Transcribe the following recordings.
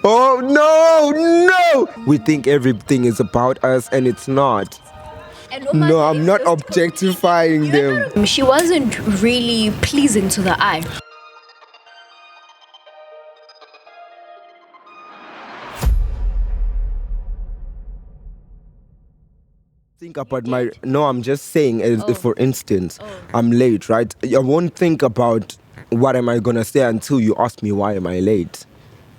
Oh, no! We think everything is about us and it's not. No, I'm not objectifying them. She wasn't really pleasing to the eye. Think about I'm just saying, for instance, I'm late, right? I won't think about what am I gonna say until you ask me why am I late.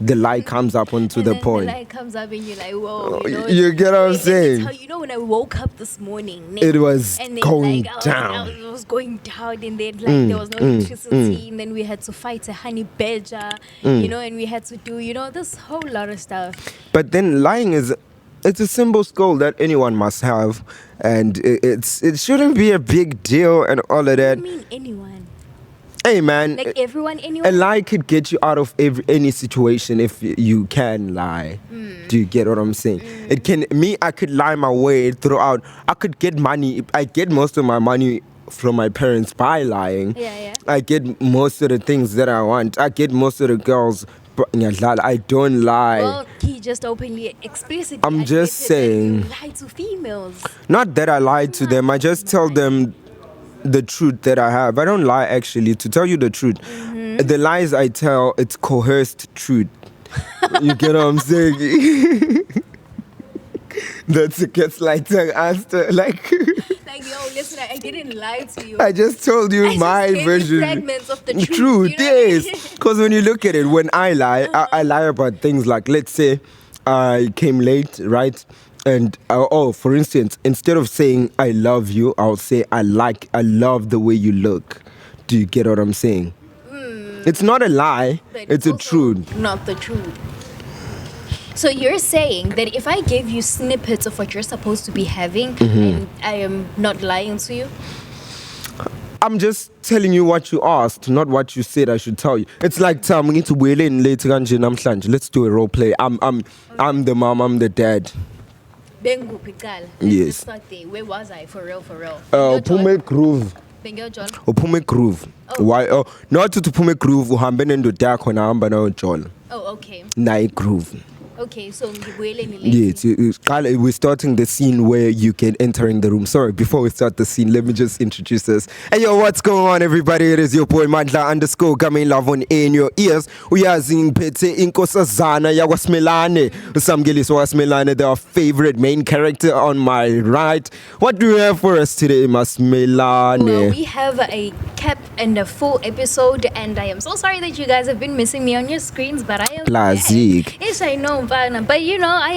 The light comes up onto the point. The light comes up and you're like, whoa. You get what I'm saying? When I woke up this morning, it was going down. It was going down, and then there was no electricity, and then we had to fight a honey badger, and we had to do, this whole lot of stuff. But then lying it's a simple skill that anyone must have, and it shouldn't be a big deal and all of that. What do you mean anyone? Hey man, like everyone, anyone? A lie could get you out of any situation if you can lie. Do you get what I'm saying? I could lie my way throughout. I could get money. I get most of my money from my parents by lying. Yeah. I get most of the things that I want. I get most of the girls. I don't lie. Well, he just openly, explicitly. I'm just saying. You lie to females. Not that I lie to them. I just tell them the truth that I have. I don't lie, actually. To tell you the truth, the lies I tell, it's coerced truth. You get what I'm saying? That's a gaslighting answer. Like, yo, listen, I didn't lie to you. I just told you my version. Fragments of the truth. Truth, yes. Because when you look at it, when I lie, I lie about things like, let's say, I came late, right? And for instance, instead of saying I love you, I'll say I love the way you look. Do you get what I'm saying? It's not a lie. But it's a truth. Not the truth. So you're saying that if I gave you snippets of what you're supposed to be having, and I am not lying to you? I'm just telling you what you asked, not what you said I should tell you. It's like, Tam, we need to wheel in later on. Let's do a role play. I'm the mom, I'm the dad. Yes. Where was I? For real? Pume Groove. Pume Groove. Why? Not to Pume Groove. Uhambe nendo yakho na hamba na John. Oh, okay. Night Groove. Okay, so yes, we're starting the scene where you can enter in the room. Sorry, before we start the scene, let me just introduce us. Hey, yo, what's going on, everybody? It is your boy Mandla coming live on in your ears. We are seeing Pete Inkosazana Yawasmelane. Samgelis Wasmelane, their favorite main character on my right. What do you have for us today, Masmelane? Well, we have a cap and a full episode, and I am so sorry that you guys have been missing me on your screens, but I am back. Yes, I know. But I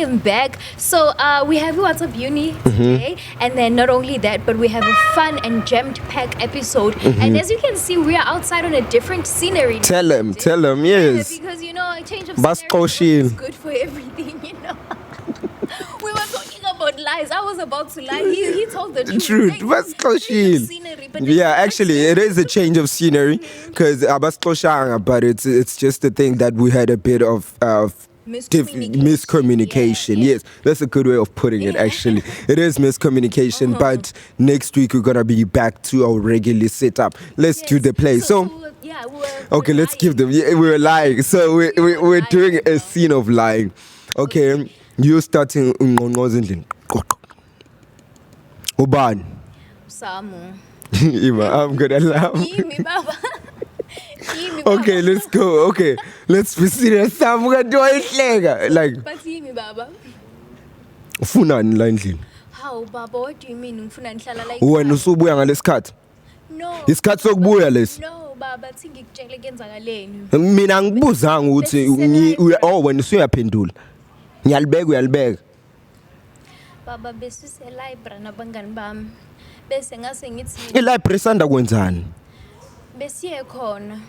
am back. So we have What's Up Uni today, and then not only that, but we have a fun and jammed-packed episode. And as you can see, we are outside on a different scenery. Tell them, yes. Because a change of scenery is good for everything. We were talking about lies. I was about to lie. He told the truth. Yeah, actually, it is a change of scenery because but it's just the thing that we had a bit of miscommunication. Yeah. Yes, that's a good way of putting it, actually. It is miscommunication, but next week we're going to be back to our regular setup. Let's do the play. Okay, let's give them. Yeah, we were lying. So we're doing a scene of lying. Okay, you're starting. Uban. Samu. I'm going to laugh. Okay, let's go. Okay, let's be serious. I'm gonna do it like. But see me, Baba. Ufuna nini? How, Baba? What do you mean? Ufuna nihlala like? Wena usubuya ngalesikhathi? No. Isikhathi sokubuya lesi? No, Baba. Thingi ngikutshela kenzakaleni. Mina ngibuzanga ukuthi wena usuyaphendula. Uyalibeka. Baba besise library nabangani bami. Bese ngase ngithi I-library sanda kwenzani? Besiye khona.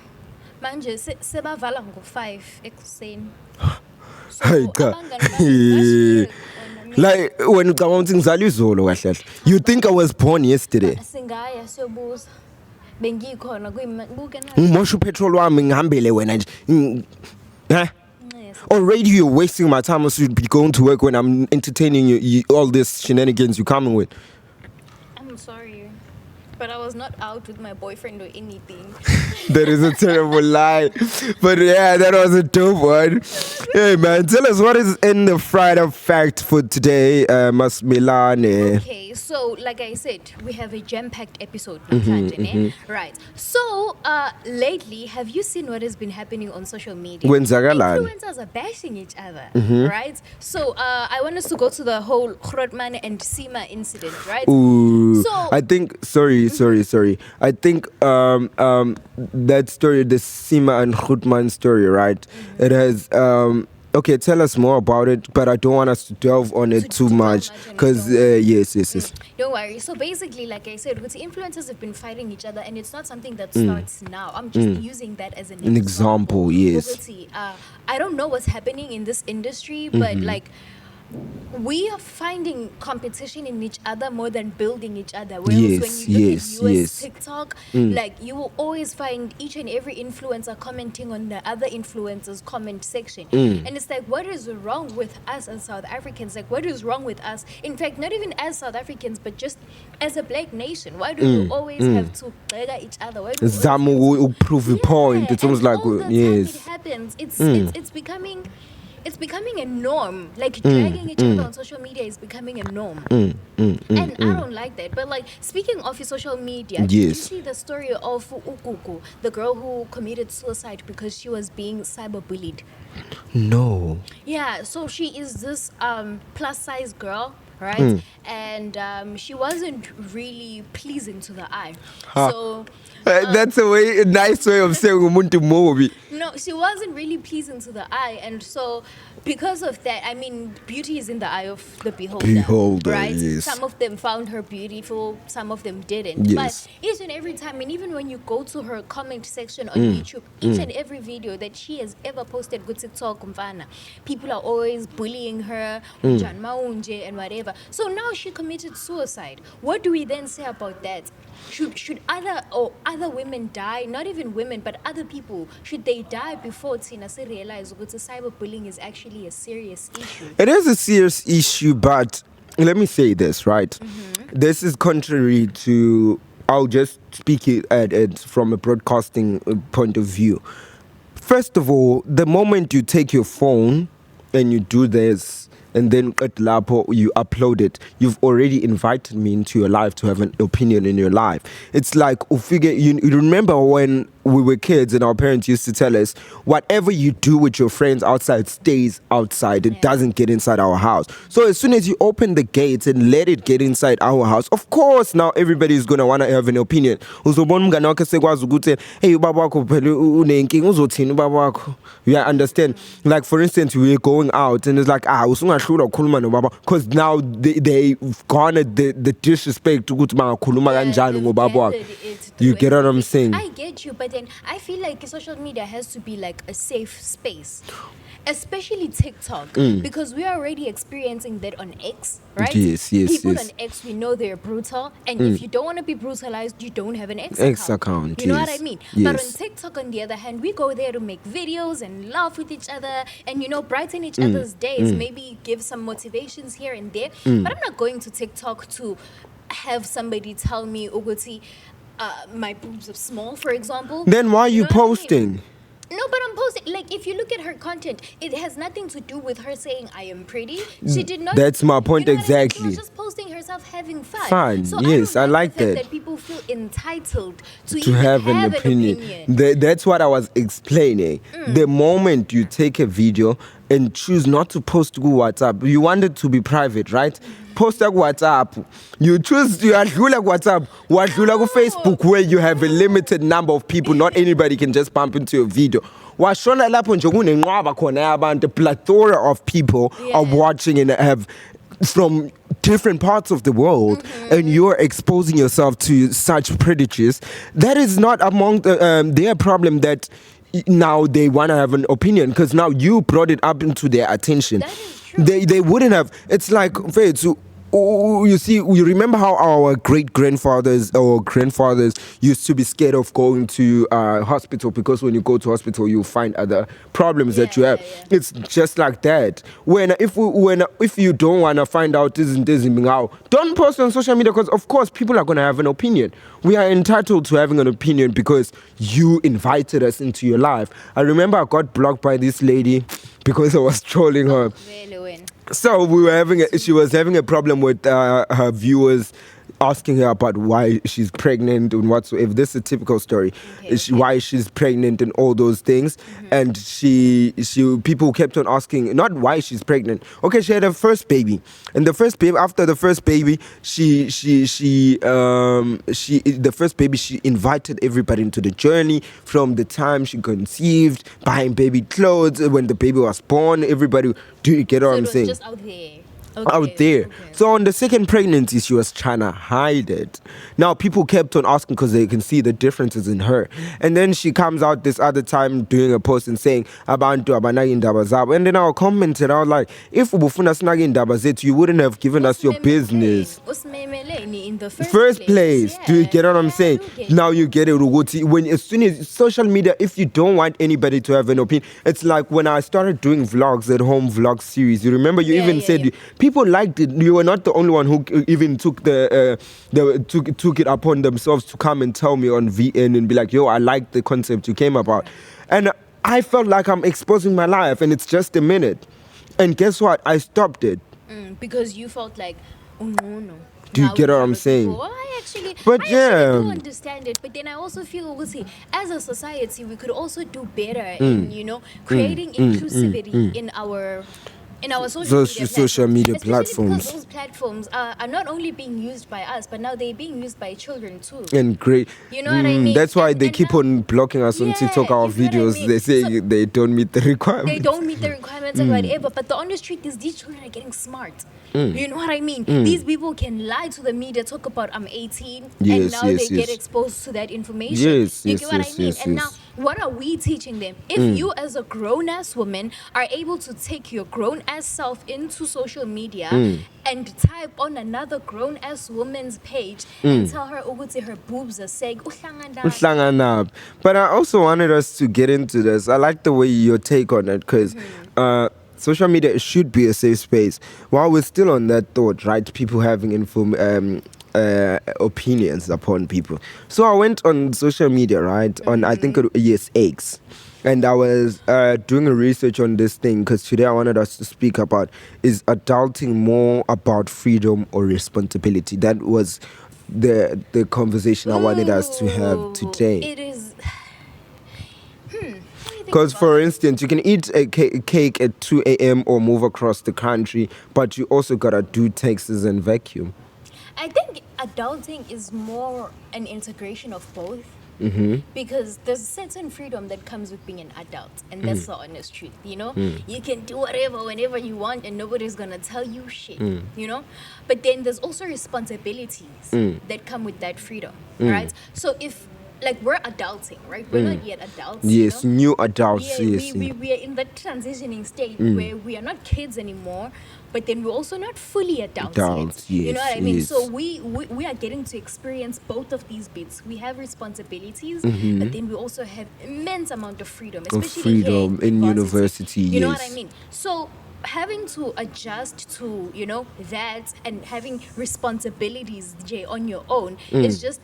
Manje sebavala ngo5 ekuseni. Hayi cha. Like when ucabanga ukuthi ngizala izolo kahle kahle. You think I was born yesterday? Singaya siyobuza. Bengikhona kuyibuke na. Ngimosha upetrol wami ngihambele wena nje. Huh? Already you're wasting my time. I should be going to work when I'm entertaining you all this shenanigans you're coming with. I'm sorry. but I was not out with my boyfriend or anything. That is a terrible lie. But yeah, that was a dope one. Hey man, tell us what is in the Friday fact for today, Mas Milane. Okay, so like I said, we have a jam-packed episode. Right. So lately, have you seen what has been happening on social media? Kwenzakalani? Influencers are bashing each other, right? So I want us to go to the whole Grootman and Sima incident, right? Ooh, So I think sorry. I think that story, the Sima and Goodman story, right? It has okay, tell us more about it, but I don't want us to delve on it too much because yes. Don't worry. So basically, like I said, with the influencers have been fighting each other, and it's not something that starts now. I'm just using that as an example. Yes. Ukuthi, I don't know what's happening in this industry, but like, we are finding competition in each other more than building each other. Whereas when you look at US TikTok, like you will always find each and every influencer commenting on the other influencers' comment section. And it's like, what is wrong with us as South Africans? Like, what is wrong with us? In fact, not even as South Africans, but just as a black nation. Why do we always have to beg each other? Why do we Zamu will prove a point. It's almost like all the time yes. it happens. It's becoming a norm. Like dragging each other on social media is becoming a norm. And I don't like that. But like, speaking of your social media, did you see the story of Ukuku, the girl who committed suicide because she was being cyberbullied? No. Yeah, so she is this plus size girl, right? And she wasn't really pleasing to the eye. So that's a nice way of saying umuntu movie. no, she wasn't really pleasing to the eye, and so because of that, I mean, beauty is in the eye of the beholder, right? Yes. Some of them found her beautiful, some of them didn't. Yes. But each and every time, and even when you go to her comment section on YouTube, each and every video that she has ever posted with TikTok, people are always bullying her, Jan Maunje and whatever. So now she committed suicide. What do we then say about that? Should other women die? Not even women, but other people, should they die before Tina se realize that cyberbullying is actually a serious issue? It is a serious issue, but let me say this, right? This is contrary to, I'll just speak it at it from a broadcasting point of view. First of all, the moment you take your phone and you do this, and then at Lapo you upload it, you've already invited me into your life to have an opinion in your life. It's like, you remember when we were kids and our parents used to tell us, whatever you do with your friends outside stays outside. It doesn't get inside our house. So as soon as you open the gates and let it get inside our house, of course now everybody is going to want to have an opinion. You understand? Like for instance, we were going out and it's like, because now they've garnered the disrespect to you get what I'm saying? I get you, but then I feel like social media has to be like a safe space, especially TikTok, because we are already experiencing that on X, right? Yes. People on X, we know they're brutal, and if you don't want to be brutalized, you don't have an X account. You know what I mean? But on TikTok, on the other hand, we go there to make videos and laugh with each other and, brighten each other's days, maybe give some motivations here and there. But I'm not going to TikTok to have somebody tell me, Uguti, my boobs are small, for example. Then why are you know what I mean? posting? No, but I'm posting. Like, if you look at her content, it has nothing to do with her saying I am pretty. She did not. That's my point, you know what I mean? exactly. She was just posting herself having fun. Fun, So yes, I like the fact that. that people feel entitled to To even have an opinion. That's what I was explaining. The moment you take a video and choose not to post to WhatsApp, you want it to be private, right? Post to WhatsApp. You adlula WhatsApp, wadlula ku Facebook, where you have a limited number of people. Not anybody can just pump into your video. Washona lapho nje kunenqwaba khona abantu, plethora of people are watching and have from different parts of the world, and you're exposing yourself to such predators. That is not among their problem that now they want to have an opinion, because now you brought it up into their attention. That is true. They wouldn't have. It's like you see, we remember how our great grandfathers or grandfathers used to be scared of going to hospital, because when you go to hospital, you find other problems that you have. It's just like that. If you don't want to find out this and this, don't post on social media, because of course people are going to have an opinion. We are entitled to having an opinion because you invited us into your life. I remember I got blocked by this lady because I was trolling her. Really win. So she was having a problem with her viewers asking her about why she's pregnant and whatsoever. This is a typical story. Why she's pregnant and all those things. And people kept on asking, not why she's pregnant. Okay, she had her first baby. And after the first baby, she invited everybody into the journey from the time she conceived, buying baby clothes, when the baby was born, everybody, do you get what I'm saying? Just out there. Out there. So on the second pregnancy, she was trying to hide it. Now people kept on asking because they can see the differences in her. And then she comes out this other time doing a post and saying, Abantu abanaki indaba zabo. And then I commented, I was like, if ubufuna sinaki indaba zethu, you wouldn't have given us your business. In the First place. Do you get what I'm saying? Now you get it. As soon as social media, if you don't want anybody to have an opinion, it's like when I started doing vlogs at home, vlog series. You remember you said people liked it. You were not the only one who even took took it upon themselves to come and tell me on VN and be like, yo, I like the concept you came about. And I felt like I'm exposing my life and it's just a minute. And guess what? I stopped it. Because you felt like, oh no. Do you get what I'm saying? I actually do understand it, but then I also feel, as a society, we could also do better in, creating inclusivity in our social media platforms. Because those platforms are not only being used by us, but now they're being used by children too. And great. You know what I mean? That's why they keep on blocking us on TikTok, our videos. They say they don't meet the requirements. They don't meet the requirements or whatever. But the honest truth is these children are getting smart. You know what I mean? These people can lie to the media, talk about I'm 18, and now they get exposed to that information. You get what I mean? And now, what are we teaching them? If you as a grown-ass woman are able to take your grown-ass self into social media and type on another grown-ass woman's page and tell her her boobs are saying Uhlangana. But I also wanted us to get into this. I like the way your take on it, because social media should be a safe space. While we're still on that thought, right? People having opinions upon people. So I went on social media, right? On I think X. And I was doing a research on this thing, because today I wanted us to speak about, is adulting more about freedom or responsibility? That was the conversation I wanted us to have today. It is. Because, for instance, you can eat a cake at 2 a.m. or move across the country, but you also got to do taxes and vacuum. I think adulting is more an integration of both. Because there's a certain freedom that comes with being an adult, and that's the honest truth, You can do whatever, whenever you want, and nobody's gonna tell you shit, But then there's also responsibilities that come with that freedom, right? So if, we're adulting, right? We're not yet adults. Yes, new adults. We are in that transitioning state where we are not kids anymore, but then we're also not fully adults yet. You know what I mean? So we are getting to experience both of these bits. We have responsibilities, but then we also have immense amount of freedom, especially here in university. You know what I mean? So having to adjust to, that, and having responsibilities, on your own is just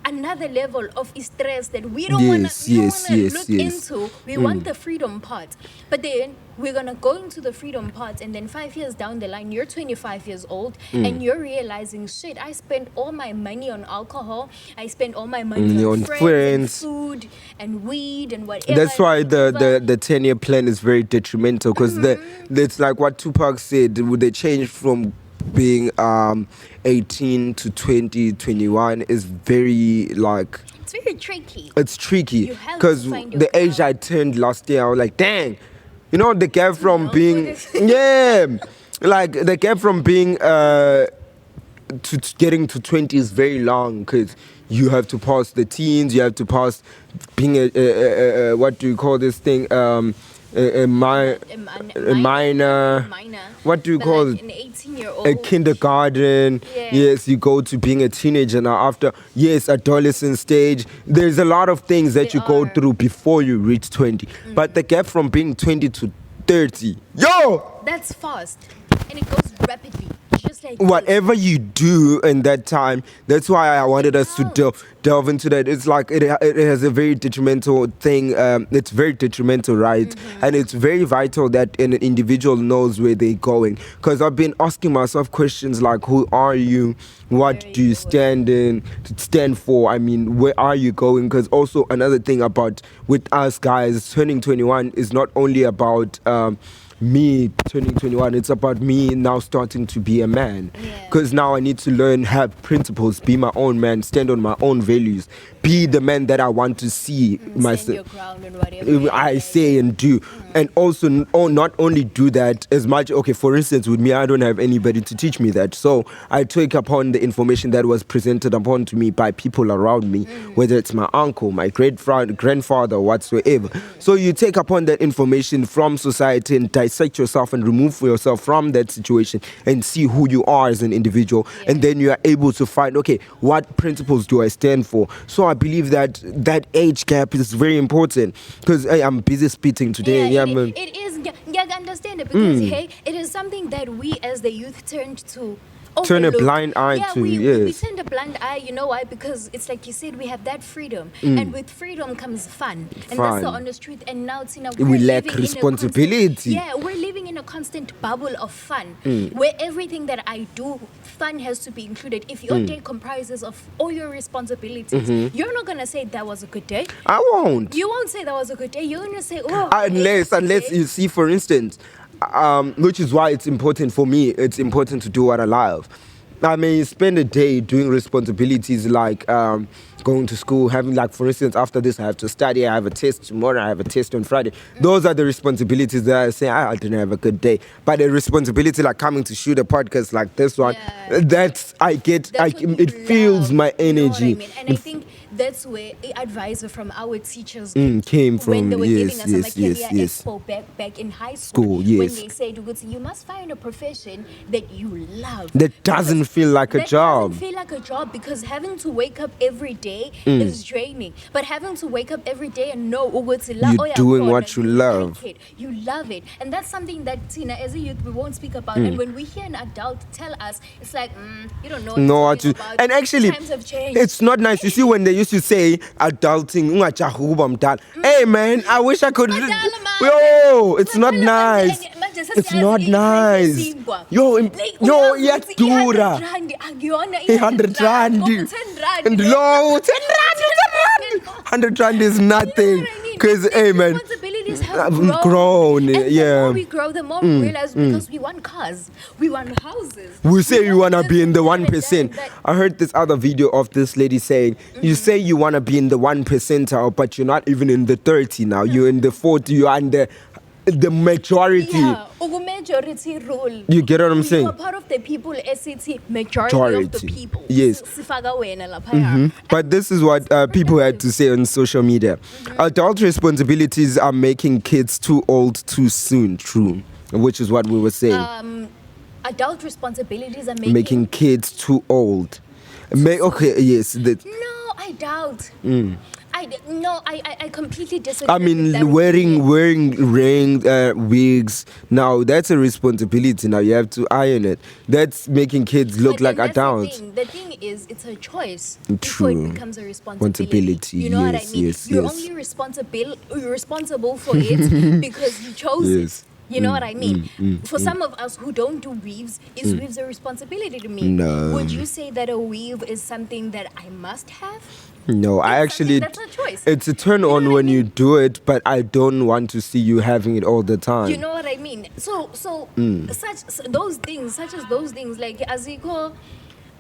another level of stress that we don't want to look into. We want the freedom part, but then we're gonna go into the freedom part, and then 5 years down the line, you're 25 years old, and you're realizing, shit, I spent all my money on alcohol, I spent all my money on friends, and food and weed and whatever. That's why the 10-year plan is very detrimental, because it's like what Tupac said, they changed from being 18 to 20, 21 is very it's very tricky. It's tricky because the age I turned last year, I was like, dang, the gap from being the gap from being to getting to 20 is very long, because you have to pass the teens, you have to pass being a what do you call this thing, a minor. What do you But call like it? an 18-year-old? A kindergarten. Yeah. Yes, you go to being a teenager now. After adolescent stage. There's a lot of things that There you go are. through before you reach 20. But the gap from being 20 to 30, That's fast, and it goes rapidly, just like whatever you do in that time, that's why I wanted us to delve into that. It's like it has a very detrimental thing. It's very detrimental, right? And it's very vital that an individual knows where they're going. Because I've been asking myself questions like, who are you? What do you stand for? I mean, where are you going? Because also another thing about with us guys, turning 21 is not only about me turning 21, it's about me now starting to be a man, because now I need to learn, have principles, be my own man, stand on my own values, be the man that I want to see myself, stand your ground and whatever I say and do. And also not only do that as much, okay, for instance, with me, I don't have anybody to teach me that, so I take upon the information that was presented upon to me by people around me, whether it's my uncle, my grandfather, whatsoever. So you take upon that information from society and dissect yourself and remove yourself from that situation and see who you are as an individual, and then you are able to find, okay, what principles do I stand for? So I believe that that age gap is very important, because I'm busy spitting today. Yeah, it is. Yeah, I understand it, because hey, it is something that we as the youth turned to Turn a overlook. blind eye to, we yes. turned a blind eye. You know why? Because it's like you said, we have that freedom, and with freedom comes fun, and that's the honest truth. And now, Tina, we lack responsibility. We're living in a constant bubble of fun, where everything that I do, fun has to be included. If your day comprises of all your responsibilities, you're not gonna say that was a good day. I won't. You won't say that was a good day. You're gonna say, oh, Unless you see, for instance, which is why it's important for me, it's important to do what I love. I mean, spend a day doing responsibilities like going to school, having, like, for instance, after this I have to study, I have a test tomorrow, I have a test on Friday. Those are the responsibilities that I say, I didn't have a good day. But a responsibility like coming to shoot a podcast like this one, that's it fills my energy. You know what I mean? And I think that's where advisor from our teachers came from. when they were giving us yes, a career expo back in high school. Yes. When they said, you must find a profession that you love. That doesn't feel like a job. Doesn't feel like a job, because having to wake up every day is draining. But having to wake up every day and know you're doing what you love. Like it, you love it. And that's something that, Tina, as a youth, we won't speak about. And when we hear an adult tell us, it's like, you don't know what to about. And actually, times have changed. it's not nice. You see, when they used to say adulting, hey man, I wish I could. Yo, it's not nice. It's not nice. Yo, yadura. 100 rand. And low, 10 rand. 100 rand is nothing. Because, hey man, responsibilities have grown. And yeah. the more we grow, the more we realize, because we want cars, we want houses. We say we want to this, be in the that, and 1%. that. I heard this other video of this lady saying, you say you want to be in the 1%, but you're not even in the 30 now. You're in the 40. You're in the majority. Yeah, majority rule. You get what I'm saying? You are part of the people, majority of the people. Yes. But this is what people had to say on social media. Adult responsibilities are making kids too old too soon. True. Which is what we were saying. Adult responsibilities are making kids too old. Okay, yes. No, I doubt. I completely disagree. I mean, wearing rings, wigs. Now that's a responsibility. Now you have to iron it. That's making kids look like adults. The thing is, it's a choice True. before it becomes a responsibility. You know what I mean? Yes, You're only responsible for it because you chose it. You know what I mean? For some of us who don't do weaves, is weaves a responsibility to me? No. Would you say that a weave is something that I must have? No, I actually. That's a choice. It's a turn on when you do it, but I don't want to see you having it all the time. You know what I mean? So those things, like as you go,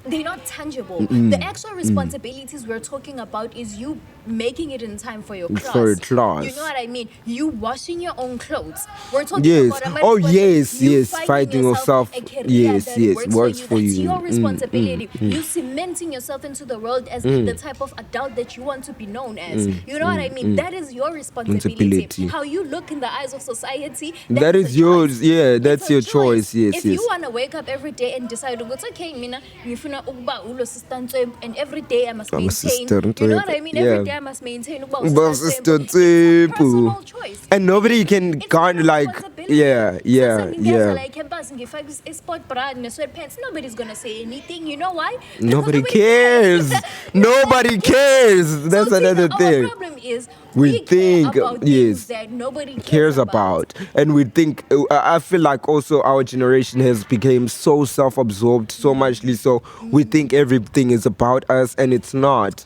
they're not tangible. The actual responsibilities we're talking about is you making it in time for your class. For a class. You know what I mean? You washing your own clothes. We're talking Yes. about Oh, yes, you yes. Fighting yourself. a career Yes, that yes. Works for That's you. your responsibility. You cementing yourself into the world as the type of adult that you want to be known as. You know what I mean? That is your responsibility. How you look in the eyes of society. That is yours. Yeah, that's It's a your choice. Yes, if yes. you want to wake up every day and decide, it's okay, mina, ngifuna ukuba ulo sister Ntwembi, and every day I must I'm a maintain. sister You know what I Ntwembi, mean? yeah. Every day I must maintain ukuba But usister sister Ntwembi. It's a personal Ntwembi. choice. And nobody can It's kind of your like, responsibility. yeah. Like a sport bra and a sweatpants. Nobody's gonna say anything. You know why? Because Nobody cares. Nobody cares. That's So, see, another our thing. problem is We care think, about things yes, that nobody cares about, and we think. I feel like also our generation has become so self-absorbed, so muchly so we think everything is about us, and it's not.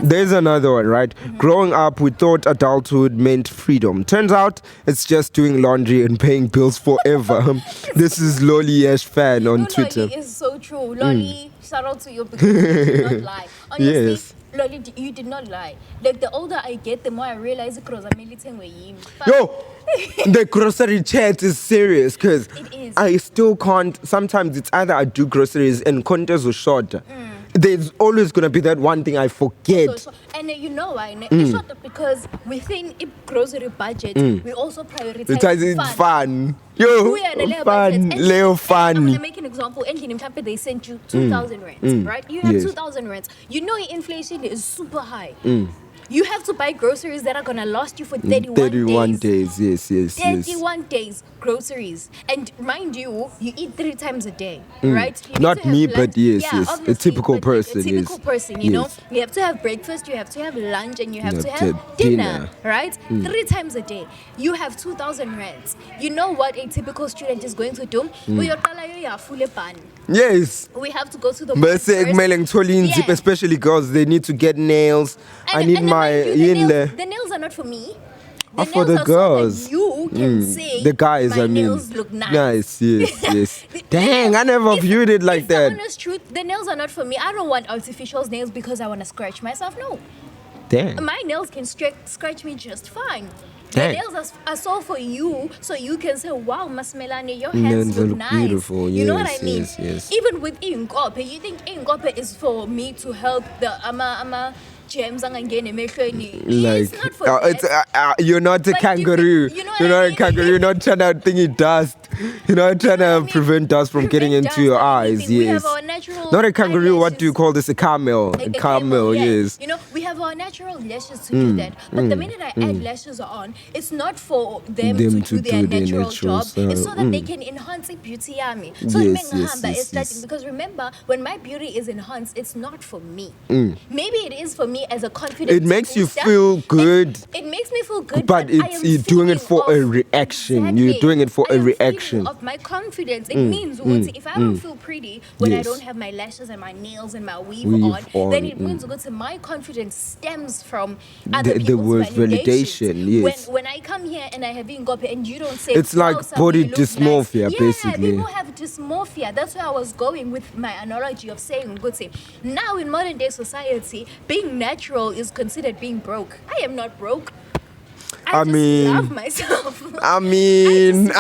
There's another one, right? Growing up, we thought adulthood meant freedom. Turns out it's just doing laundry and paying bills forever. This is Lolly Ash fan on Twitter. Lolly is so true. Lolly, shout out to you because you did not lie. Honestly, Yes. Lolly, you did not lie. Like the older I get, the more I realize it grows. Yo, the grocery chat is serious because It is. I still can't. Sometimes it's either I do groceries and contests are short. There's always gonna be that one thing I forget. So, and you know why? It's not because within a grocery budget, we also prioritize It's fun. Yo, fun, Leo I'm fun. gonna make an example. Ending in Tampa, they sent you 2,000 rands, right? You have Yes. 2,000 rands. You know inflation is super high. You have to buy groceries that are gonna last you for 31 days. Yes. 31 days groceries, and mind you, you eat 3 times a day, right? You need Not to have me, lunch. but yes, Yeah, yes. A obviously, typical but like person, a typical yes. person, you know, Yes. you have to have breakfast, you have to have lunch, and you have You to have have to have dinner, dinner. right? 3 times a day. You have 2,000 rands. You know what a typical student is going to do? Uyoqala uyoyafula ebhani. Yes. We have to go to the But mall say first. kumele ngithole inzipho, Yeah. especially girls, they need to get nails. I need And my mind you, inle. the nails are not for me. Are for the nails are girls. So that you can say The guys, my I mean. nails look nice. Yes. Dang, I never viewed it like It's that. the honest truth. The nails are not for me. I don't want artificial nails because I want to scratch myself. No, Damn. my nails can scratch me just fine. Dang. The nails are so for you, so you can say, "Wow, Masmelani, your Nails hands look look nice." beautiful. You know what I Yes, mean? yes. Even with ingope, you think ingope is for me to help the ama gems angangeni emehlweni. Like, It's not for that. you're not a But kangaroo. you know what You're I not a mean? kangaroo. You're not trying to thingy dust. You're not trying know what I to mean? prevent dust from getting Prevent into dust your and eyes. everything. We Yes. have our natural Not a kangaroo. What do you eyelashes. call this? A camel. A camel. Yeah. Yes. You know, we have our natural lashes to do that. But the minute I add lashes on, it's not for them to do their natural job. It's so that they can enhance the beauty yami. So Yes. because remember, when my beauty is enhanced, it's not for me. Maybe it is for me as a confidence. It makes you booster. feel good. It makes me feel good, But I it's am you're doing it feeding for a off- reaction. You're doing it for I a am reaction. feeding off my confidence. It means if I don't feel pretty when I Yes. don't have my lashes and my nails and my weave Weave on, then on, it means my confidence stems from The other people's word validation. validation, yes. When I come here and I have ingope and you don't say It's like "Wow, Sabi, body you look dysmorphia, nice." basically. Yeah, people have dysmorphia. That's where I was going with my analogy of saying Ngutse. Now in modern day society, being natural is considered being broke. I am not broke. I just love myself. I mean, No,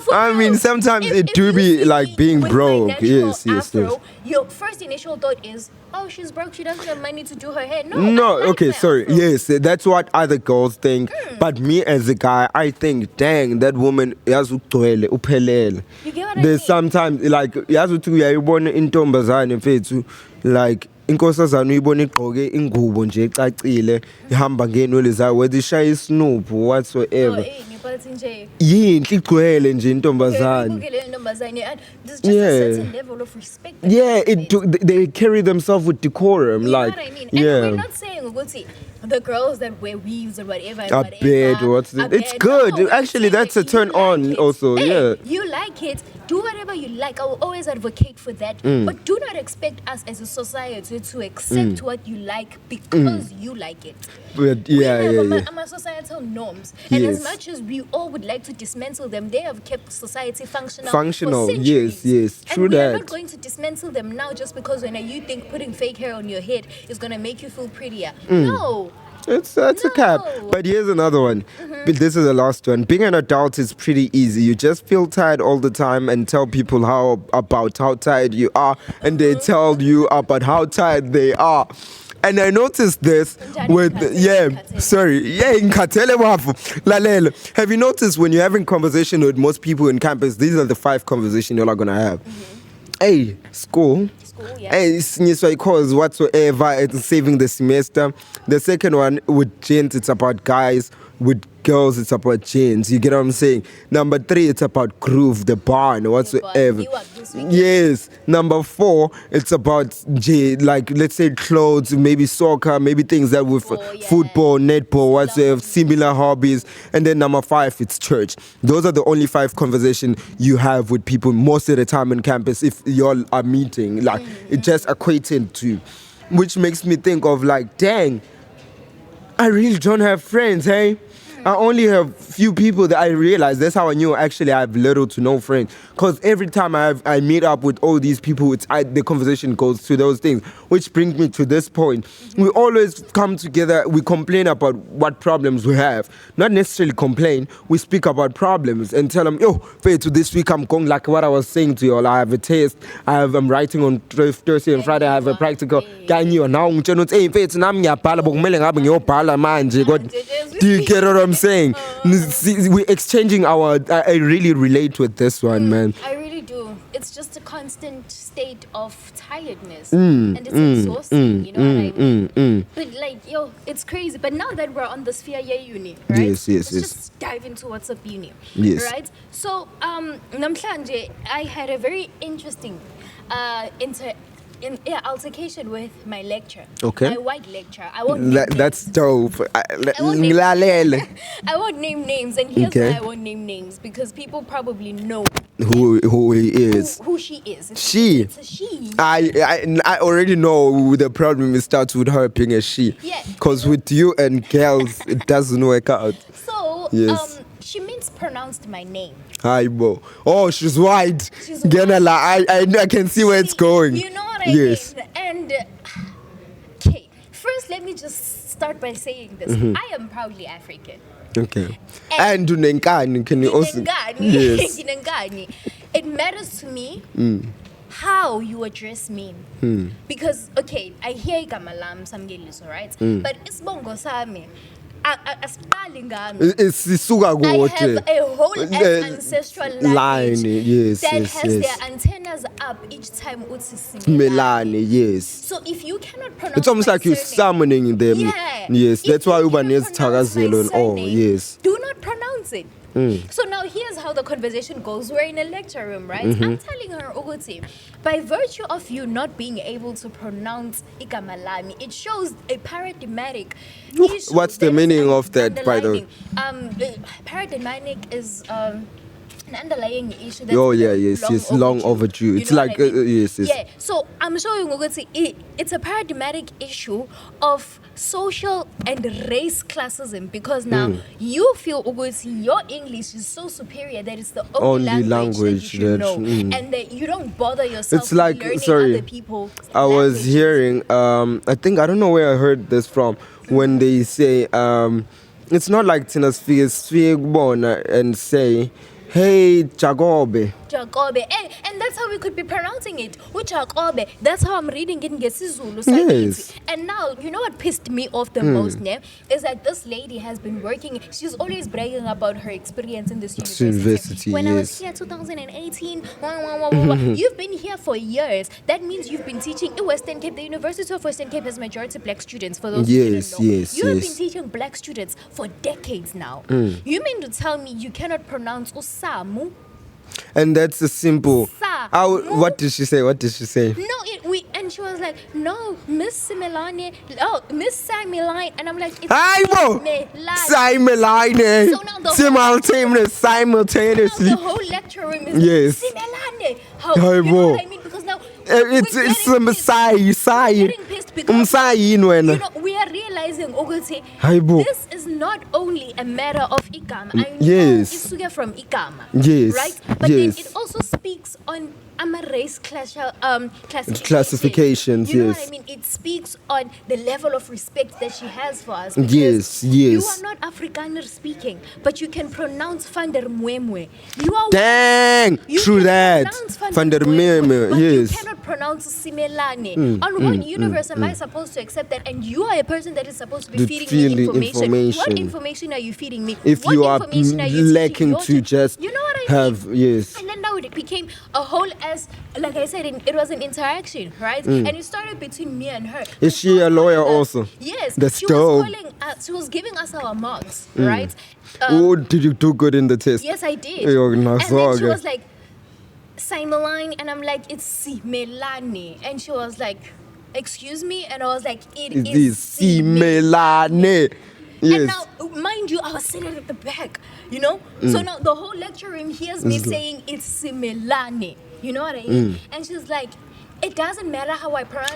for real. sometimes If it do you be see like me being with my broke. natural Yes, yes. afro, your first initial thought is, oh, she's broke. She doesn't have money to do her hair. No, No, I like okay, my sorry. afro. Yes, that's what other girls think. But me as a guy, I think, dang, that woman yazugcwele uphelele. You get what I There's mean? sometimes like yazuthi uyayibona intombazane mfethu like inkosazana uyibona igqoke ingubo nje ecacile ihamba ngenwele zayo whether ishaya isnoop whatsoever. No, ngiphathi nje. Yinhle igcwele nje intombazane. Ibukele intombazane, and there's just Yeah. a certain level of respect. that Yeah, comes with it. they carry themselves with decorum. You Like, know what I mean? yeah. And we're not saying Uguti, the girls that wear weaves or whatever. A bed, it's are good. bad. No, Actually, that's a turn on like it. also, Hey, yeah. You like it. do whatever you like. I will always advocate for that. But do not expect us as a society to accept what you like because you like it. But We yeah, have yeah, yeah. our societal norms, and Yes. as much as we all would like to dismantle them, they have kept society functional. Functional, for centuries. yes, true and we are that. not going to dismantle them now just because when you think putting fake hair on your head is going to make you feel prettier. No. It's a cap. No. But here's another one. But this is the last one. Being an adult is pretty easy. You just feel tired all the time and tell people about how tired you are, and they tell you about how tired they are. And I noticed this with ngikhathele bafu. Lalela. Have you noticed when you're having conversation with most people in campus, these are the 5 conversations you're gonna have. Hey, school. Yeah. Hey, it's cause whatsoever, it's saving the semester. The second one with gents, it's about guys. With girls, it's about gents. You get what I'm saying? Number 3, it's about groove, the barn, whatsoever. You are this weekend. Yes. Number 4, it's about like let's say clothes, maybe soccer, maybe things that with football, netball, whatsoever, similar hobbies. And then number 5, it's church. Those are the only 5 conversations you have with people most of the time on campus if y'all are meeting. Like it just equated to, which makes me think of like, dang, I really don't have friends, hey? I only have few people that I realize. That's how I knew actually I have little to no friends. Because every time I meet up with all these people, the conversation goes to those things. Which brings me to this point. We always come together, we complain about what problems we have. Not necessarily complain, we speak about problems and tell them, yo, Faith, this week I'm going like what I was saying to you all. I have a test, I'm writing on Thursday and Friday, I have a practical. Now, hey, Faith, do you get what I'm saying? We're exchanging I really relate with this one, man. I really do. It's just a constant state of tiredness. And it's exhausting, you know what I mean? But like, it's crazy. But now that we're on the sphere uni, right? Yes. Let's just dive into what's up uni. Yes. Right? So, namhlanje, I had a very interesting altercation with my lecturer. Okay. My white lecturer. I won't name That's dope. I won't name names, and here's why I won't name names, because people probably know who he is. who she is. It's a she. I already know the problem starts with her being a she. Yeah. Because with you and girls, it doesn't work out. So, Yes. she mispronounced my name. Hi, Bo. Oh, she's white. She's Genala, I can see where it's going. You know what I Yes. mean? And, okay, first let me just start by saying this. I am proudly African. Okay. And Nenkani, can you also? Yes. Nginenkani. It matters to me how you address me. Because, okay, I hear igama lam samngeliso, right? But isibongo sami asiqali ngami. Sisuka I have kude. a whole ancestral line Yes, that yes, has yes. their antennas up each time uthi Melanie, yes. So if you cannot pronounce It's almost my like you're surname, summoning them. yeah. Yes, If that's why you Uba cannot needs pronounce my Tagazelo and all. surname, Yes. do not pronounce it. So now here's how the conversation goes. We're in a lecture room, right? I'm telling her, Uguti, by virtue of you not being able to pronounce igama lami, it shows a paradigmatic issue. What's the that is meaning of that, by the way? underlying. Paradigmatic is an underlying issue that's long overdue. You It's know like what I mean? yes. Yeah, so I'm showing Uguti, it's a paradigmatic issue of social and race classism, because now you feel Uguti, your English is so superior that it's the only language that you should know, and that you don't bother yourself It's like, learning sorry, other people's I was languages. hearing I don't know where I heard this from, when they say it's not like Tina Sphere and say, hey Jagobe. Jacobe, and that's how we could be pronouncing it. Jacobe. That's how I'm reading it in Gesizulu. Yes. And now, you know what pissed me off the most, ne? Is that this lady has been working. She's always bragging about her experience in this university. When I was here, 2018, you've been here for years. That means you've been teaching in Western Cape. The University of Western Cape has majority black students. For those who didn't know, you have been teaching black students for decades now. You mean to tell me you cannot pronounce Usamu? And that's a simple. What did she say? No, and she was like, no, Miss Similane, Miss Similine, and I'm like, it's Similane. So now the Simultaneously. Now the whole lecture room is Yes. Similane. how, you know Hayibo. what I mean? Because now It's a Messiah. getting pissed because Wena. we are realizing Hayibo. this is not only a matter of igama. I know Yes. it's from igama. Yes. Right? But Yes. then it also speaks on race Classifications, you know yes. what I mean? It speaks on the level of respect that she has for us. Yes, You yes. are not Afrikaner speaking, but you can pronounce Van der Mwemwe. You are Dang, you true can that. pronounce Van der Merwe, but yes. you cannot pronounce Simelane. On what universe am I supposed to accept that? And you are a person that is supposed to be feeding me information. What information are you feeding me? If what you are information are you lacking teaching your to just you know what I have, mean? yes. And then now it became a whole like I said, it was an interaction, right? And it started between me and her. Is she a lawyer also? Yes. The she stove. was calling us, she was giving us our marks, right? Oh, did you do good in the test? Yes, I did. Yo, And then nasoga. she was like, Simeline, and I'm like, it's Simelane. And she was like, excuse me? And I was like, it Is is this Simelane? And Yes. now, mind you, I was sitting at the back, you know? So now the whole lecture room hears me saying it's Simelane. You know what I mean? And she's like, it doesn't matter how I pronounce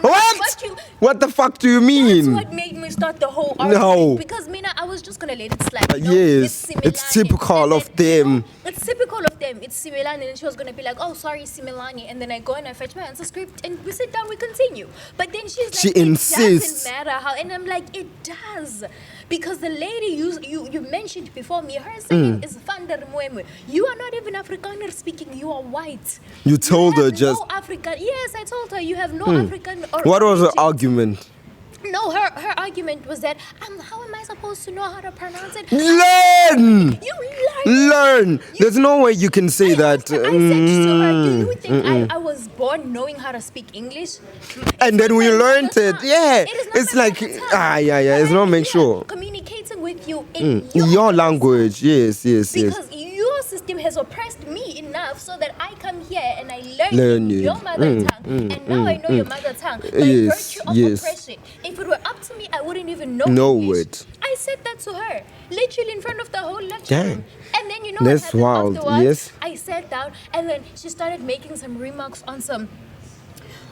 it. What the fuck do you That's mean? what made me start the whole argument. No. Because I was just gonna let it slide. You know? Yes, it's Simelane. typical And of then, them. It's typical of them. It's Simelane. And she was gonna be like, oh, sorry, Simelane. And then I go and I fetch my answer script and we sit down, we continue. But then she's like, She it insists. doesn't matter how. And I'm like, it does. Because the lady you mentioned before me, her name is Van der Mwemwe. You are not even Afrikaner speaking, you are white. You told her have just. no African. Yes, I told her you have no African or What was her origin. argument? No, her argument was that how am I supposed to know how to pronounce it? Learn! You Learn! There's no way you can say that. I said to her, do you think I was born knowing how to speak English? And then we learned it. Yeah. It is not It's my like, mother tongue. yeah. It's not make sure. Communicating with you in Your language. Yes. Because your system has oppressed me enough so that I come here and I learn you. your mother tongue. And now I know your mother tongue by Yes, virtue of yes. oppression. If it were up to me, I wouldn't even know Know English. it. I said that to her, literally in front of the whole lecture Dang. room. And then you know That's what happened wild, afterwards? yes. I sat down and then she started making some remarks on some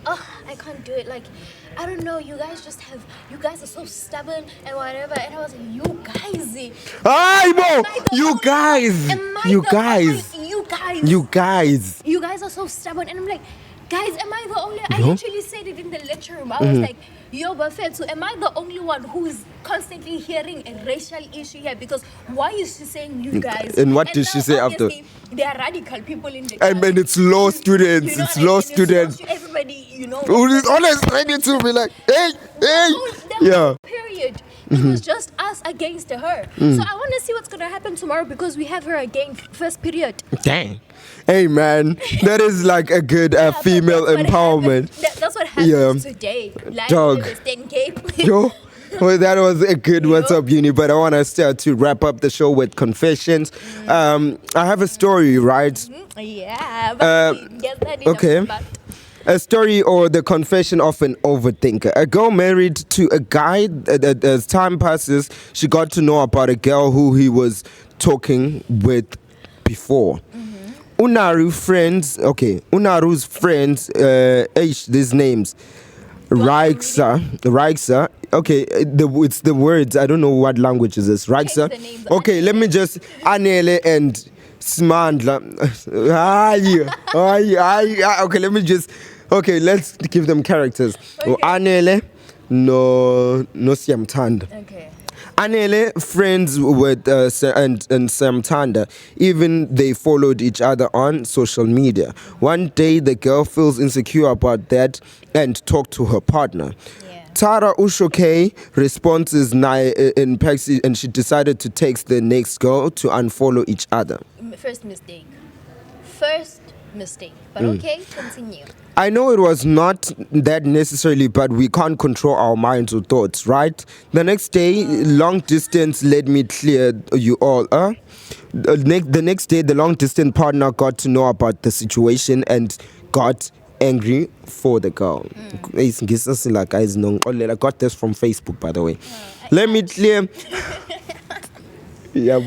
I can't do it. Like, I don't know. You guys are so stubborn and whatever. And I was like, you guys. You guys. You guys. You guys are so stubborn. And I'm like, guys, am I the only? I No. literally said it in the lecture room. I was like, yo, Bafetsu, am I the only one who is constantly hearing a racial issue here? Because why is she saying you guys? And what did she now, say after? obviously, there are radical people in the And class. it's law students. You know, It's and law it's students. Everybody, you know. Who is always ready to be like, hey. The Yeah. whole period. It was just us against her. So I want to see what's going to happen tomorrow because we have her again first period. Dang. Hey, man. That is like a good female That's what empowerment. happened- That's what happened Yeah. today. Live Dog. in the Western Cape. Yo. Well, that was a good What's Up Uni, but I want to start to wrap up the show with confessions. I have a story, right? Yeah. But yes, that is okay. about- A story or the confession of an overthinker. A girl married to a guy, as time passes, she got to know about a girl who he was talking with before. Unaru's friends, these names. Raiksa. Okay, it's the words. I don't know what language is this. Raiksa. the names. Okay, let me just Anele and Smandla. Okay, let me just. Okay, let's give them characters. Okay. Anele, no Siamtanda. Okay. Anele, friends with and Samtanda, even they followed each other on social media. One day, the girl feels insecure about that and talked to her partner. Yeah. Tara Ushoke responses in Pexi, and she decided to text the next girl to unfollow each other. First mistake. But okay, continue. I know it was not that necessarily, but we can't control our minds or thoughts, right? The next day, long distance let me clear you all. The next day, the long distance partner got to know about the situation and got angry for the girl. I got this from Facebook, by the way. Let me clear. Yeah,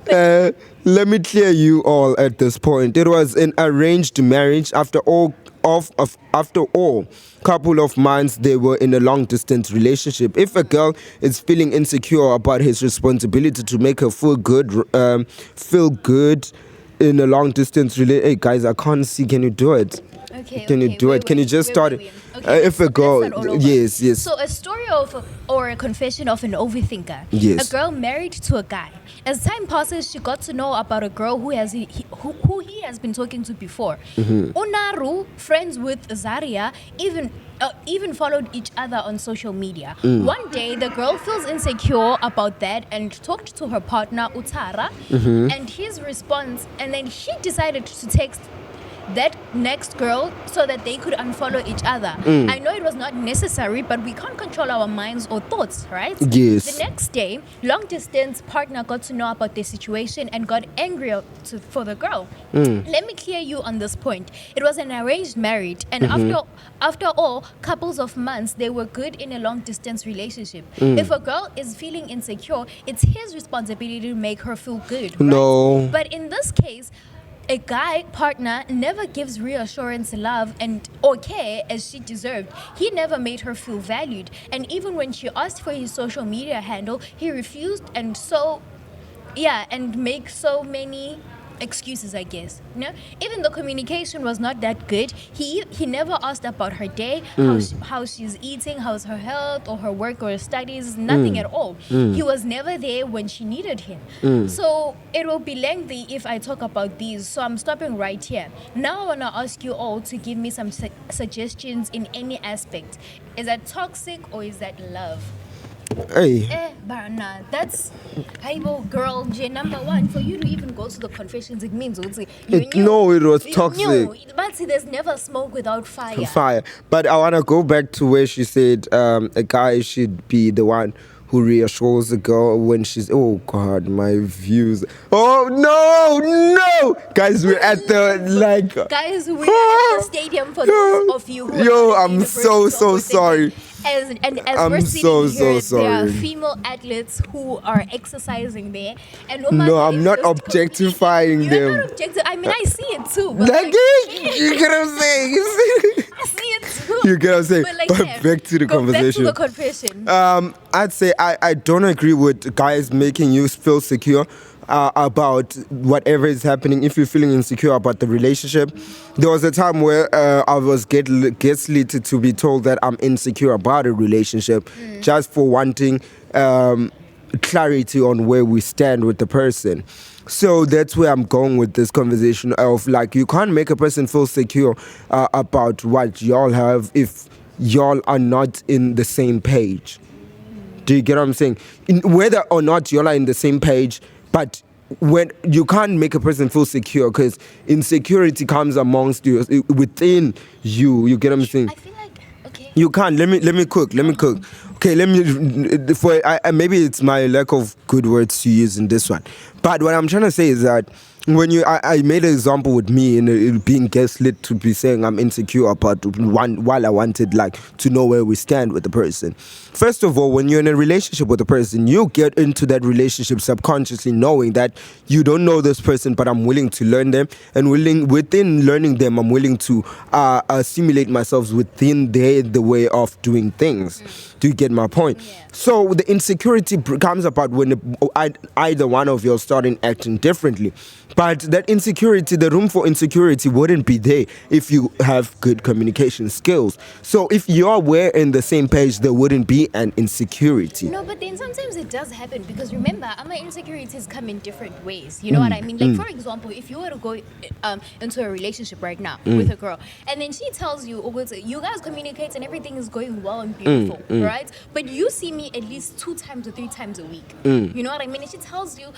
Let me clear you all at this point. It was an arranged marriage. After all couple of months they were in a long distance relationship. If a girl is feeling insecure about his responsibility to make her feel good in a long distance relationship, hey guys, I can't see. Can you do it? Okay. Can you do it? Can you just start it? If a girl, yes. So a story or a confession of an overthinker. Yes. A girl married to a guy. As time passes, she got to know about a girl who he has been talking to before. Unaru, friends with Zaria, even followed each other on social media. One day, the girl feels insecure about that and talked to her partner Utara, and his response, and then he decided to text that next girl so that they could unfollow each other. I know it was not necessary, but we can't control our minds or thoughts, right? Yes. The next day, long distance partner got to know about their situation and got angry for the girl. Let me clear you on this point. It was an arranged marriage, and after all couples of months, they were good in a long distance relationship. If a girl is feeling insecure, it's his responsibility to make her feel good, right? No. But in this case, a guy partner never gives reassurance, love, or care as she deserved. He never made her feel valued. And even when she asked for his social media handle, he refused and make so many excuses, I guess. You know? Even the communication was not that good. He never asked about her day, how she's eating, how's her health, or her work or her studies, nothing at all. He was never there when she needed him. So it will be lengthy if I talk about these, so I'm stopping right here. Now I want to ask you all to give me some suggestions in any aspect. Is that toxic or is that love? Hey. Barna, that's girl, number one. For you to even go to the confessions, it means you knew. No, it was You toxic. knew. But see, there's never smoke without fire. But I want to go back to where she said a guy should be the one who reassures a girl when she's, oh God, my views. Oh no, guys, we're at the Guys, we're at the stadium for those of you who are I'm so sorry. As I'm we're sitting here, sorry. there are female athletes who are exercising there. And No, I'm not objectifying them. You're not objective. I mean, I see it too. But You get what I'm saying? I see it too. You get what I'm saying? But back to the conversation. Back to the confession. I'd say I don't agree with guys making you feel secure about whatever is happening. If you're feeling insecure about the relationship, there was a time where I was gaslit to be told that I'm insecure about a relationship just for wanting clarity on where we stand with the person. So that's where I'm going with this conversation of you can't make a person feel secure about what y'all have if y'all are not in the same page. Do you get what I'm saying? Whether or not y'all are in the same page, but when you can't make a person feel secure because insecurity comes amongst you, within you. You get what I'm saying? I feel okay. You can't. Let me cook. Okay, maybe it's my lack of good words to use in this one. But what I'm trying to say is that when I made an example with me in being gaslit to be saying I'm insecure about while I wanted to know where we stand with the person. First of all, when you're in a relationship with a person, you get into that relationship subconsciously knowing that you don't know this person, but I'm willing to learn them, and within learning them, I'm willing to assimilate myself within the way of doing things. Do you get my point? Yeah. So the insecurity comes about when either one of you are starting acting differently. But that insecurity, the room for insecurity wouldn't be there if you have good communication skills. So if we're in the same page, there wouldn't be an insecurity. No, but then sometimes it does happen because remember, our insecurities come in different ways. You know what I mean? Like, for example, if you were to go into a relationship right now with a girl, and then she tells you, you guys communicate and everything is going well and beautiful, right? But you see me at least 2 times or 3 times a week. You know what I mean? And she tells you,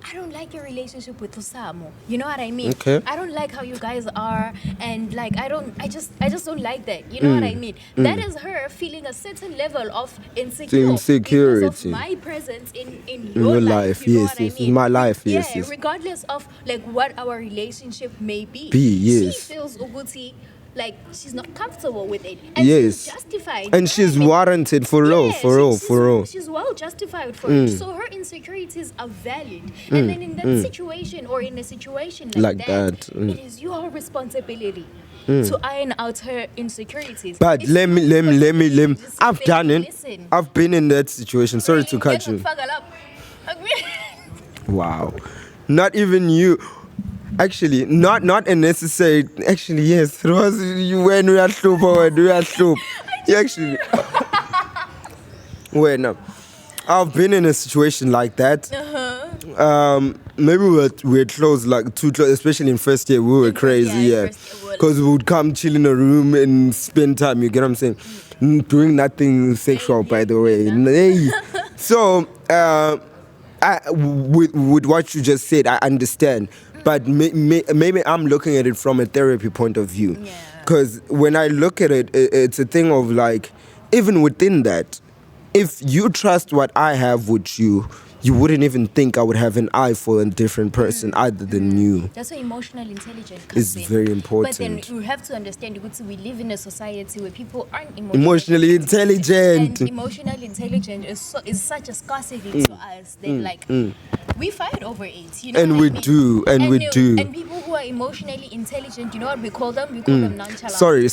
I don't like your relationship with Osamo. You know what I mean? Okay. I don't like how you guys are, and I just don't like that. You know what I mean? That is her feeling a certain level of insecurity because of my presence in your life. You know what I mean? In my life, yes. Regardless of what our relationship may be. Yes. She feels uguti. like she's not comfortable with it, and Yes. she's justified, And she's right? warranted for real, Yeah, for real, she's, for real. she's well justified for it. So her insecurities are valid. And then in that situation, or in a situation like that, it is your responsibility to iron out her insecurities. But If let me, just I've sit done there and it. listen. I've been in that situation. Sorry to cut you. Wow. Not even you. Actually, not a necessary. Actually, yes. It was you when we are sloop or when we are sloop. Actually. Wait, no. I've been in a situation like that. Maybe we're close, like too close, especially in first year. We were crazy, yeah. Because we would come chill in a room and spend time. You get what I'm saying? Doing nothing sexual, by the way. Hey. So, with what you just said, I understand. But maybe I'm looking at it from a therapy point of view. Because when I look at it, it's a thing of like, even within that, if you trust what I have with you, you wouldn't even think I would have an eye for a different person other than you. That's where emotional intelligence comes in. It's very important. But then you have to understand that we live in a society where people aren't Emotionally intelligent. And emotional intelligence is such a scarcity to us that we fight over it. You know And what we I mean? do, and we do. And people who are emotionally intelligent, you know what we call them? We call them nonchalant. Sorry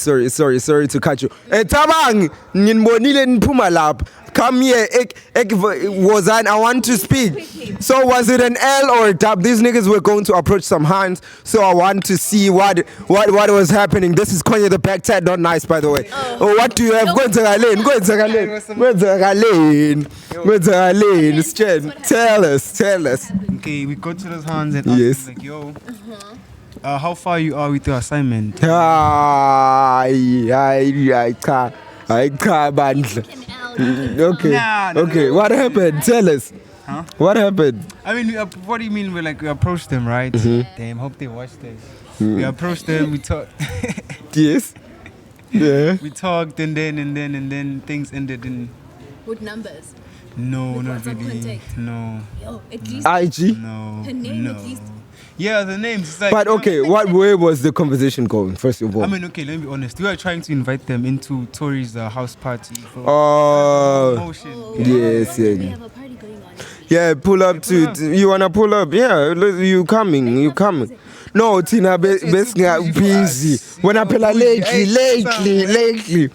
to cut you. Tabang, ninbonile niphuma lapha. Come here, Wazan, I want to speak. So was it an L or a dub? These niggas were going to approach some hands, so I want to see what was happening. This is Konya the back tat, not nice, by the way. What do you have? Go into Galen. Tell us. Okay, we go to those hands and Yes. ask them, like, yo, how far you are with your assignment? Okay. Nah, Okay. What happened? Tell us. Huh? What happened? I mean, what do you mean? We approached them, right? Damn, hope they watch this. We approached them, we talked. Yes. Yeah. We talked, and then things ended in. With numbers. No, With not WhatsApp really. contact. No, Yo, at least IG. no. her name no. at least. Yeah, the names. It's like, But okay, what way was the conversation going? First of all. I mean, okay, let me be honest. We were trying to invite them into Tori's house party for promotion. Yes, We yeah. have a party going on. Yeah, pull up to. You wanna pull up? Yeah, you coming? No, Tina, busy. When I play lately.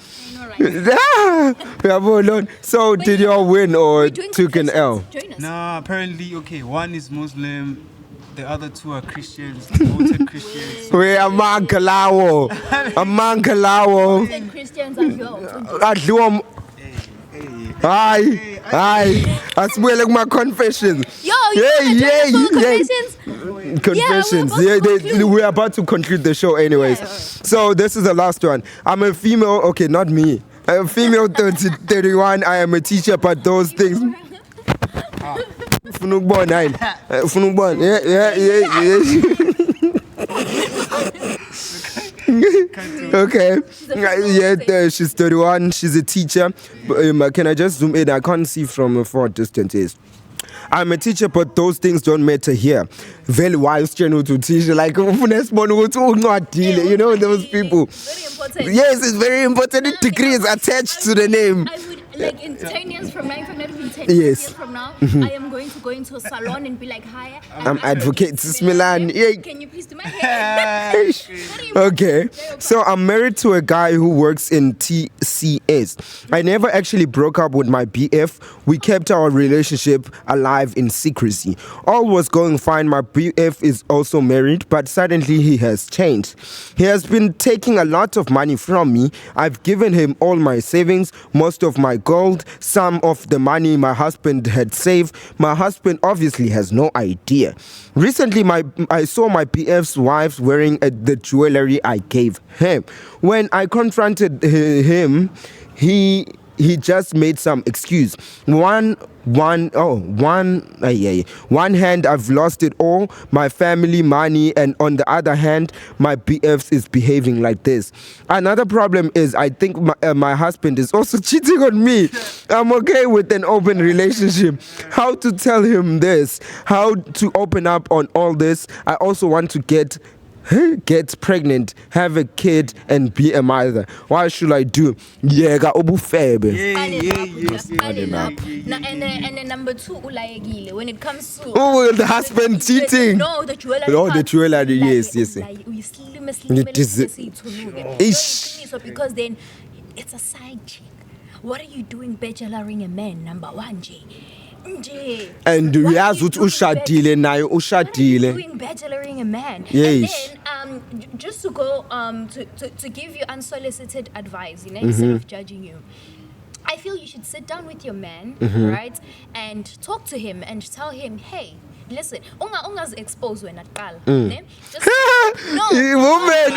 So did y'all win or We're doing took an L? Join us. Nah, apparently, okay, one is Muslim, the other two are Christians, devoted Christians. We among Kalawo. And Christians are here. Hi. I swear like my confessions. Yo, confessions. Yeah, we're about to conclude the show anyways. So this is the last one. I'm a female, okay, not me. I'm a female 31. I am a teacher, but those things. Funukbon, Okay. Yeah, she's 31. She's a teacher. Can I just zoom in? I can't see from a far distance. I'm a teacher, but those things don't matter here. Very wise to teach. Like, you know, those people. Very important. Yes, it's very important. Degree is attached to the name. I would, like, in 10 years from now, if I'm not even 10 Yes. years from now, I am going to go into a salon and be like, hi, I'm Advocate Milan. Yeah. Can you please do my hair? Okay, so I'm married to a guy who works in TCS. I never actually broke up with my BF. We kept our relationship alive in secrecy. All was going fine. My BF is also married, but suddenly he has changed. He has been taking a lot of money from me. I've given him all my savings, most of my gold, some of the money my husband had saved. My husband obviously has no idea. Recently, I saw my BF's wife wearing the jewelry I gave him. When I confronted him, he just made some excuse. One hand, I've lost it all, my family, money, and on the other hand, my BFs is behaving like this. Another problem is I think my husband is also cheating on me. I'm okay with an open relationship. How to tell him this? How to open up on all this? I also want to get get pregnant, have a kid, and be a mother. Why should I do? Yega obufebe. And then number 2, ulayekile. When it comes to Oh, the husband cheating. No, the jewelry. Oh, the jewelry. Yes. Ish. So because then it's a side chick. What are you doing bacheloring a man? Number 1, J. And uyazi ukuthi ushadile naye ushadile. Doing bacheloring a man. Yes. And then just to go to give you unsolicited advice, instead of judging you. I feel you should sit down with your man, right, and talk to him and tell him, hey, listen, ungazi expose wena kuqala, ne? Just Woman.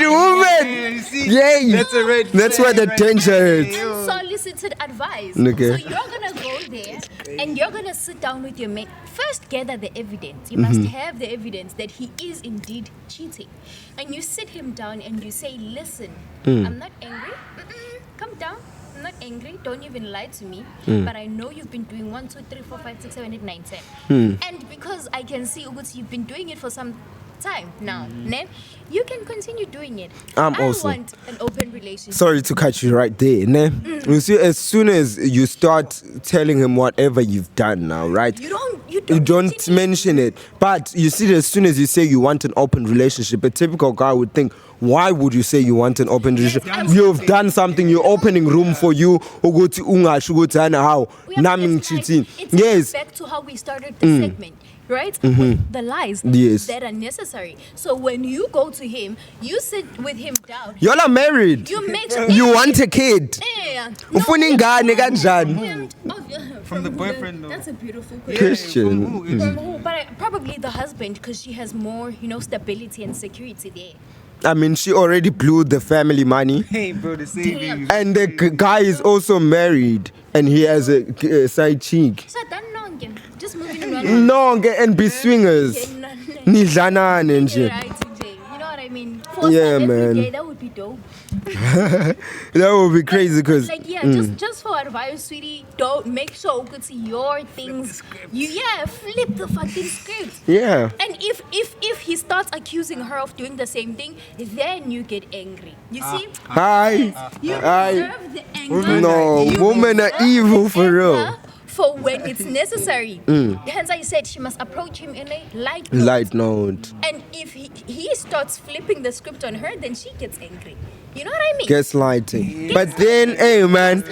Yay. That's where the danger is. Unsolicited advice. Okay. So you're gonna go there and you're gonna sit down with your mate. First, gather the evidence. You must have the evidence that he is indeed cheating, and you sit him down and you say, listen, I'm not angry. Come down. I'm not angry. Don't even lie to me. But I know you've been doing 1, 2, 3, 4, 5, 6, 7, 8, 9, 10. And because I can see Uguts, you've been doing it for some time now, ne? You can continue doing it. I want an open relationship. Sorry to cut you right there, ne? You see, as soon as you start telling him whatever you've done now, right? You don't mention it. But you see, as soon as you say you want an open relationship, a typical guy would think, why would you say you want an open relationship? You've done something. You're opening room for you. How? Naming cheating. Yes. Back to how we started the segment, right? With the lies that are necessary. So when you go to him, you sit with him down. You're not married. You make you want a kid. From the boyfriend, though. That's a beautiful question. From who? But probably the husband, because she has more, stability and security there. I mean, she already blew the family money. Hey, bro, the same. And the guy is also married, and he has a side chick. So just moving around. No, and be swingers. Nidlanane and shit. You know what I mean? Yeah, man. Day, that would be dope. That would be crazy because just for advice, sweetie, don't make sure you could see your things. Flip the fucking script. Yeah. And if he starts accusing her of doing the same thing, then you get angry. You see? Hi. You deserve the anger. No, women are evil for real. For when it's necessary. Hence I said she must approach him in a light note. And if he starts flipping the script on her, then she gets angry. You know what I mean? Gaslighting. But then, hey man,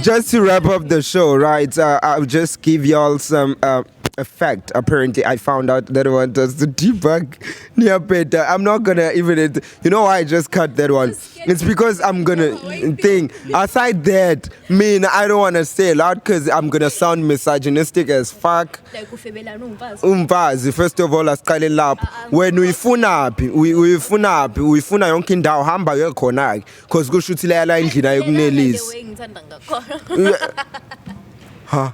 just to wrap up the show, right? I'll just give y'all some a fact. Apparently, I found out that one does the debug near better. I'm not gonna even. You know why I just cut that one? It's because I'm gonna think. Aside that, I don't wanna say it loud because I'm gonna sound misogynistic as fuck. Umfazi, first of all, asiqale lapho. When uyifuna phi? Uyifuna phi? Uyifuna yonke indawo hamba uyekhona ke. Because kusho ukuthi leya la endlini ayokunelisi. Ha.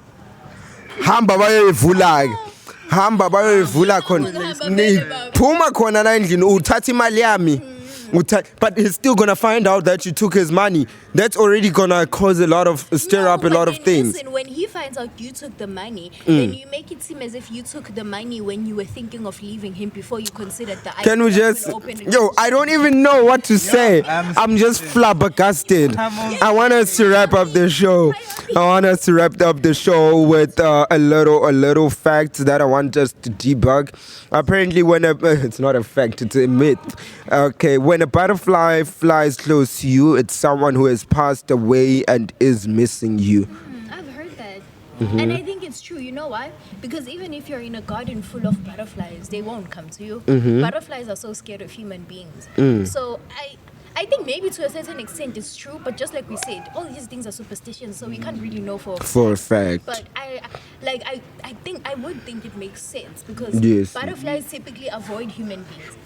Hamba bayoyivula khona phuma khona la endlini uthatha imali yami but he's still gonna find out that you took his money. That's already gonna cause stir up a lot of things. Listen, when he finds out you took the money, then you make it seem as if you took the money when you were thinking of leaving him before you considered the idea. Can we just I don't even know what to say. I'm just flabbergasted. I want us to wrap up the show. With a little fact that I want us to debug. Apparently it's not a fact, it's a myth. Okay, when a butterfly flies close to you, it's someone who has passed away and is missing you. I've heard that. And I think it's true. You know why? Because even if you're in a garden full of butterflies, they won't come to you. Butterflies are so scared of human beings. So I think maybe to a certain extent it's true, but just like we said, all these things are superstitions, so we can't really know for a fact. But I would think it makes sense because butterflies typically avoid human beings.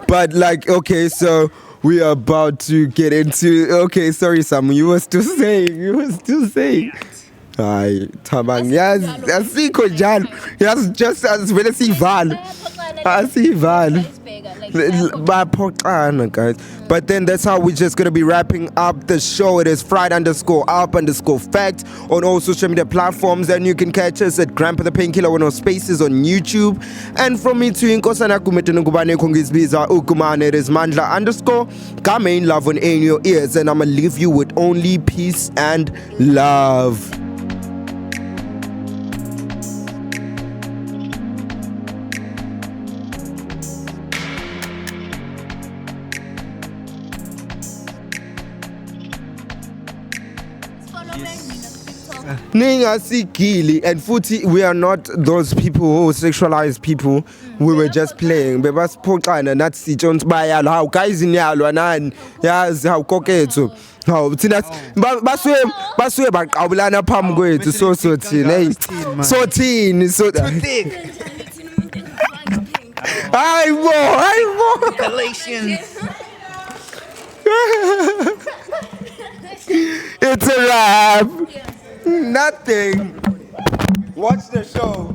But okay, so we are about to get into. Okay, sorry, Sam, you were still saying. Hayi thabang yasikho njalo just as vele sivalo asivalo Baphoxana, guys. But then that's how we're just gonna be wrapping up the show. It is Friday_up_fact on all social media platforms, and you can catch us at Grandpa the Painkiller on our spaces on YouTube. And from me to Inkosana Kumetenugubane Kongizbiza Ukumane, it is Mandla_ main love on in your ears, and I'ma leave you with only peace and love. Ningasigili, and futhi, we are not those people who sexualize people. We were just playing. Bebasiphoxana nathi sitsho nti bayalo hawu guys inyalwa nani yazi hawu kokethu hawu thina basuke baqabulana phambi kwethu so thina hey so thini so hayibo Galatians. it's a wrap. Nothing. Watch the show.